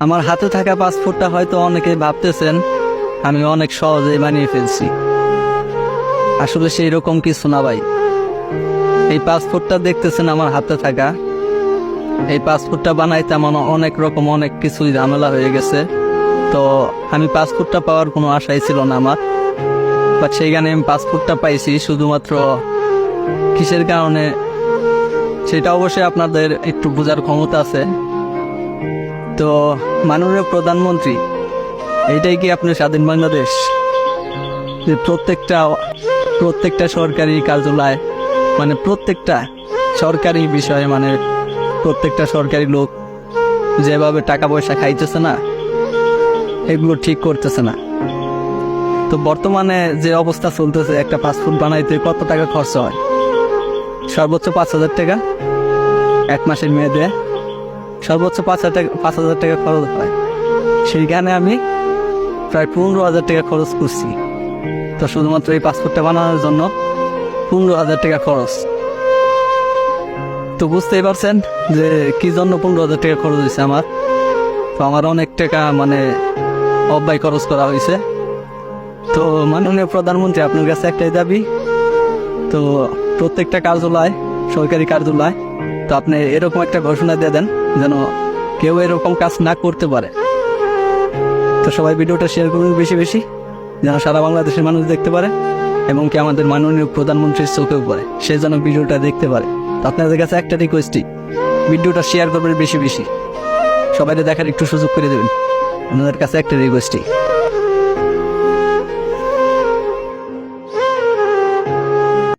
আমার হাতে থাকা পাসপোর্টটা হয়তো অনেকে ভাবতেছেন আমি অনেক সহজেই বানিয়ে ফেলছি। আসলে সেই রকম কিছু না ভাই। এই পাসপোর্টটা দেখতেছেন আমার হাতে থাকা, এই পাসপোর্টটা বানাইতে আমার অনেক কিছুই ঝামেলা হয়ে গেছে। তো আমি পাসপোর্টটা পাওয়ার কোনো আশাই ছিল না আমার, বাট সেইখানে আমি পাসপোর্টটা পাইছি। শুধুমাত্র কিসের কারণে সেটা অবশ্যই আপনাদের একটু বোঝার ক্ষমতা আছে। তো মাননীয় প্রধানমন্ত্রী, এইটাই কি আপনার স্বাধীন বাংলাদেশ? যে প্রত্যেকটা সরকারি কার্যালয়, মানে প্রত্যেকটা সরকারি বিষয়ে, মানে প্রত্যেকটা সরকারি লোক যেভাবে টাকা পয়সা খাইতেছে না, এগুলো ঠিক করতেছে না। তো বর্তমানে যে অবস্থা চলতেছে, একটা পাসপোর্ট বানাইতে কত টাকা খরচ হয়? সর্বোচ্চ 5,000 টাকা, এক মাসের মেয়াদে সর্বোচ্চ 5,000 টাকা খরচ হয়। সেইখানে আমি প্রায় 15,000 টাকা খরচ করছি। তো শুধুমাত্র এই পাসপোর্টটা বানানোর জন্য 15,000 টাকা খরচ। তো বুঝতেই পারছেন যে কি জন্য 15,000 টাকা খরচ হয়েছে আমার। তো আমার অনেক টাকা মানে অব্যয় খরচ করা হয়েছে। তো মাননীয় প্রধানমন্ত্রী, আপনার কাছে একটাই দাবি, তো প্রত্যেকটা কার্যালয়, সরকারি কার্যালয়, তো আপনি এরকম একটা ঘোষণা দিয়ে দেন যেন কেউ এরকম কাজ না করতে পারে। তো সবাই ভিডিওটা শেয়ার করুন বেশি বেশি, যেন সারা বাংলাদেশের মানুষ দেখতে পারে, এবং কি আমাদের মাননীয় প্রধানমন্ত্রীর চোখেও পড়ে, সে যেন ভিডিওটা দেখতে পারে। তো আপনাদের কাছে একটা রিকোয়েস্টই, ভিডিওটা শেয়ার করবেন বেশি বেশি, সবাই দেখার একটু সুযোগ করে দেবেন। আপনাদের কাছে একটা রিকোয়েস্টই।